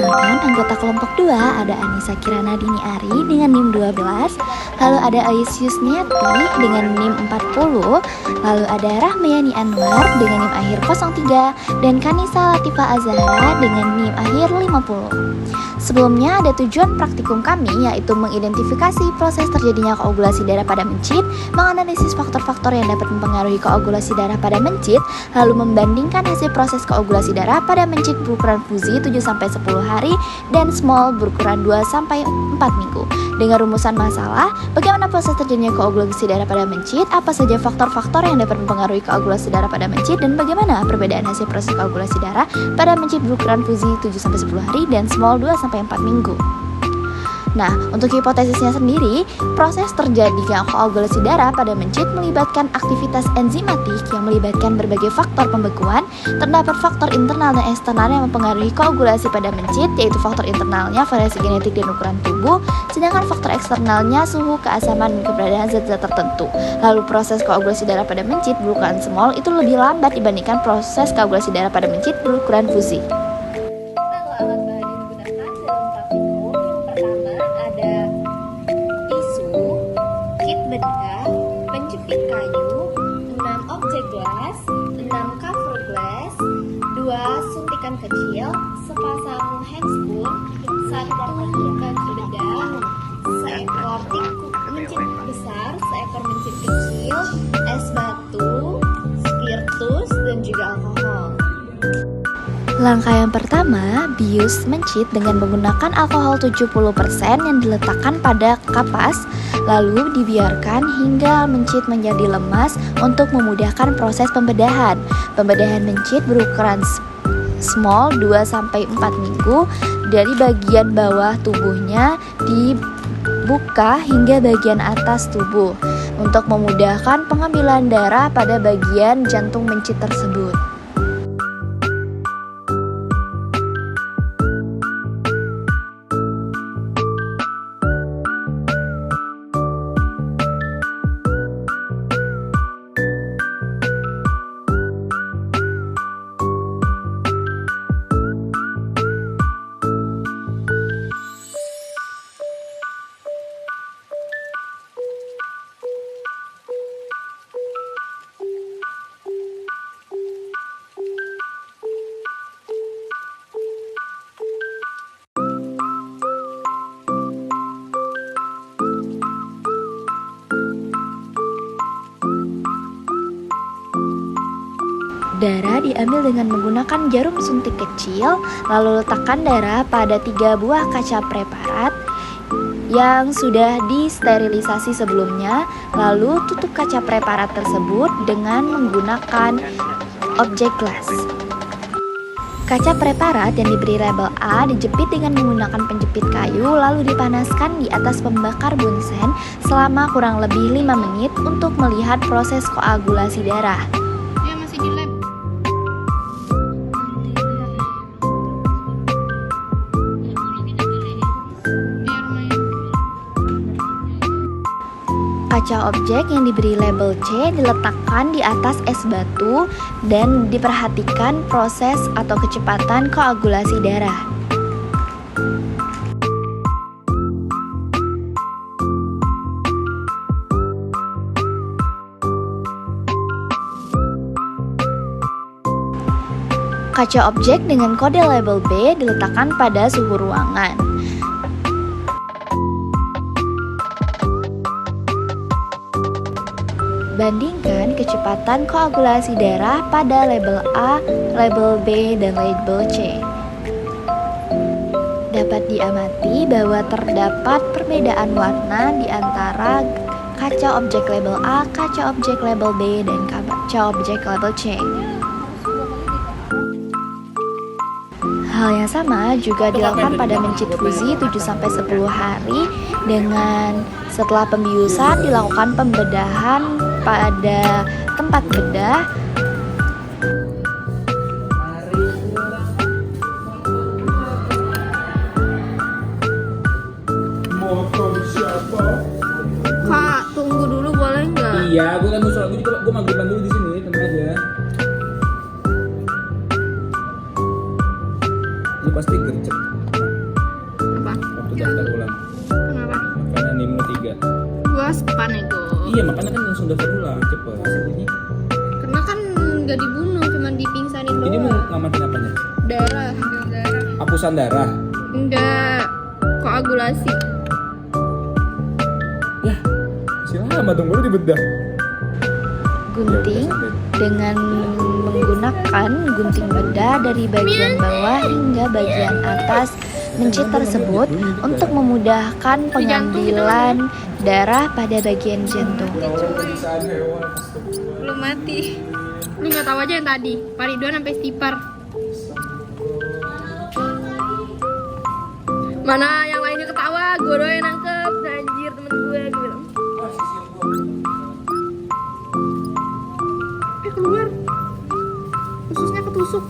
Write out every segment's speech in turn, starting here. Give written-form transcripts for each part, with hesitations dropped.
Perkenalkan, anggota kelompok 2 ada Anissa Kirana Dini Ari dengan NIM 12, lalu ada Aisius Niati dengan NIM 40, lalu ada Rahmayani Anwar dengan NIM akhir 03, dan Kanisa Latifa Azhara dengan NIM akhir 50. Sebelumnya ada tujuan praktikum kami yaitu mengidentifikasi proses terjadinya koagulasi darah pada mencit, menganalisis faktor-faktor yang dapat mempengaruhi koagulasi darah pada mencit, lalu membandingkan hasil proses koagulasi darah pada mencit berukuran fusi 7-10 hari dan small berukuran 2-4 minggu. Dengan rumusan masalah, bagaimana proses terjadinya koagulasi darah pada mencit, apa saja faktor-faktor yang dapat mempengaruhi koagulasi darah pada mencit, dan bagaimana perbedaan hasil proses koagulasi darah pada mencit berukuran fusi 7-10 hari dan small 2-4 minggu. Nah, untuk hipotesisnya sendiri, proses terjadinya koagulasi darah pada mencit melibatkan aktivitas enzimatik yang melibatkan berbagai faktor pembekuan. Terdapat faktor internal dan eksternal yang mempengaruhi koagulasi pada mencit, yaitu faktor internalnya variasi genetik dan ukuran tubuh, sedangkan faktor eksternalnya suhu, keasaman, dan keberadaan zat-zat tertentu. Lalu proses koagulasi darah pada mencit berukuran small itu lebih lambat dibandingkan proses koagulasi darah pada mencit berukuran fusi. Penjepit kayu, 6 objek gelas, 6 cover glass, 2 suntikan kecil, sepasang handspoon, 1 kaki bedah, seekor mencit besar, seekor mencit kecil, es batu, spiritus, dan juga alkohol. Langkah yang pertama, bius mencit dengan menggunakan alkohol 70% yang diletakkan pada kapas, lalu dibiarkan hingga mencit menjadi lemas untuk memudahkan proses pembedahan. Pembedahan mencit berukuran small 2-4 minggu dari bagian bawah tubuhnya dibuka hingga bagian atas tubuh untuk memudahkan pengambilan darah pada bagian jantung mencit tersebut. Darah diambil dengan menggunakan jarum suntik kecil, lalu letakkan darah pada 3 buah kaca preparat yang sudah disterilisasi sebelumnya, lalu tutup kaca preparat tersebut dengan menggunakan objek gelas. Kaca preparat yang diberi label A dijepit dengan menggunakan penjepit kayu, lalu dipanaskan di atas pembakar bunsen selama kurang lebih 5 menit untuk melihat proses koagulasi darah. Dia masih di lab. Kaca objek yang diberi label C diletakkan di atas es batu dan diperhatikan proses atau kecepatan koagulasi darah. Kaca objek dengan kode label B diletakkan pada suhu ruangan. Bandingkan kecepatan koagulasi darah pada label A, label B, dan label C. Dapat diamati bahwa terdapat perbedaan warna di antara kaca objek label A, kaca objek label B, dan kaca objek label C. Hal yang sama juga dilakukan pada mencit fusi 7-10 hari dengan setelah pembiusan dilakukan pembedahan pada tempat bedah. Kak, tunggu dulu boleh nggak? Iya, gue kan mau sholat, gue mageran dulu di sini, tenang aja. Ini pasti gercep. Aku daftar ulang. Kenapa? Makanya NIM 3. Gua span itu. Iya, makanya kan langsung daftar ulang, cepet. Ini Karena kan nggak dibunuh, cuma dipingsanin ini mau doang. ngamatin apanya? Darah, ambil darah. Hapusan darah. Enggak, koagulasi. Ya, masih lama dong baru dibedah. Gunting dengan menggunakan gunting bedah dari bagian bawah hingga bagian atas mencit tersebut untuk memudahkan pengambilan darah pada bagian jantung. Belum mati. Lu nggak tahu aja yang tadi. Pariduan sampai stipar. Mana yang lainnya ketawa, gue doang yang nangkep. Anjir temen gue bilang. Keluar. Khususnya ketusuk.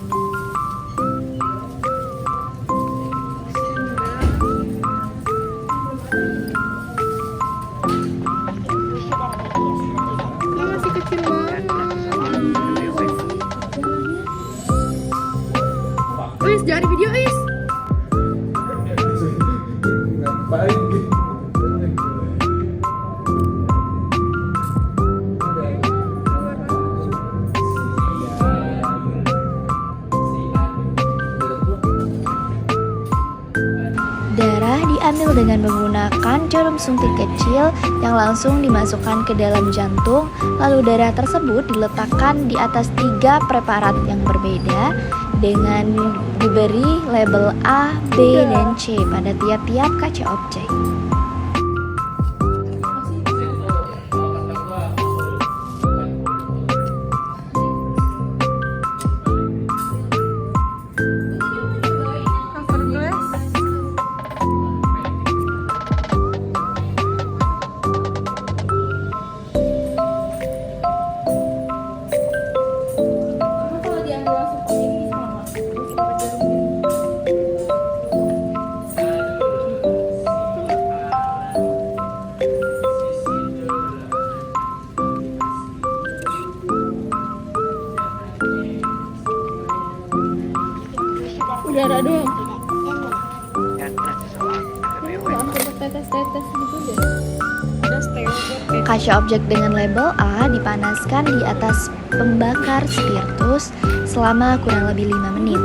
Dia masih kecil banget. Wis, jangan di video, Is. Ngapain gitu? Darah diambil dengan menggunakan jarum suntik kecil yang langsung dimasukkan ke dalam jantung, lalu darah tersebut diletakkan di atas 3 preparat yang berbeda dengan diberi label A, B, dan C pada tiap-tiap kaca objek. Cover glass. Kalau diambil langsung ini sama. Udara doang. Hampir tetes-tetes gitu deh. Udah stay over. Kaca objek dengan label A dipanaskan di atas pembakar spiritus selama kurang lebih 5 menit.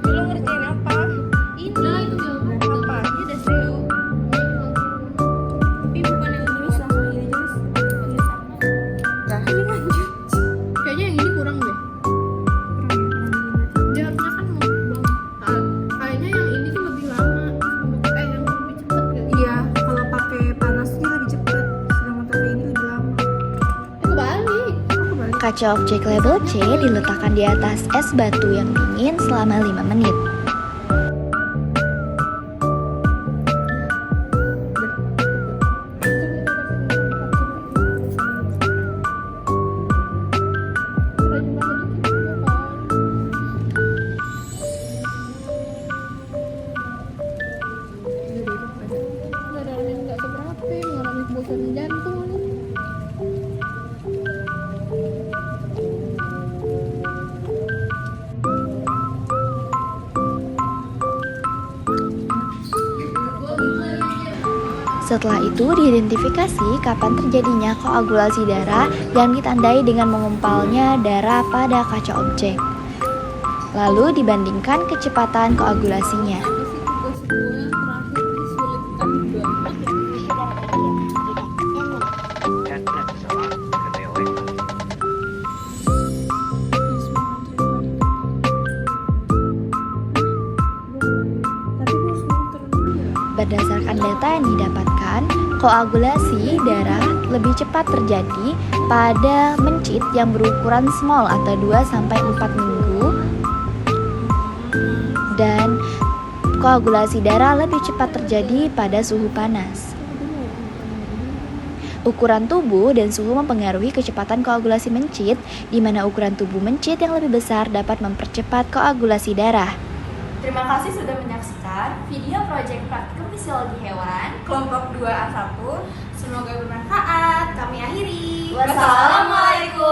Lu ngerjain apa? Ini itu jawaban apa? Ini udah stay over. Tapi bukan yang tulis langsung ini jelas. Nah, ini lanjut. Kayaknya yang ini kurang deh. Dia harusnya kan mau kayaknya yang ini tuh lebih lama. Yang lebih cepet gak? Iya, kalau pakai panas dia lebih cepat, sedangkan pakai ini lebih lama. Kebalik. Aku balik. Kaca objek label C diletakkan di atas es batu yang dingin selama 5 menit. Mengalami kebosanan jantung nih. Setelah itu diidentifikasi kapan terjadinya koagulasi darah yang ditandai dengan mengumpalnya darah pada kaca objek. Lalu dibandingkan kecepatan koagulasinya. Tugas gue yang terakhir disulitkan banget. Tapi gue harus muter dulu ya. Berdasarkan data yang didapatkan, koagulasi darah lebih cepat terjadi pada mencit yang berukuran small atau 2-4 minggu dan koagulasi darah lebih cepat terjadi pada suhu panas. Ukuran tubuh dan suhu mempengaruhi kecepatan koagulasi mencit, di mana ukuran tubuh mencit yang lebih besar dapat mempercepat koagulasi darah. Terima kasih sudah menyaksikan video proyek praktikum fisiologi hewan kelompok 2A1. Semoga bermanfaat. Kami akhiri. Wassalamualaikum.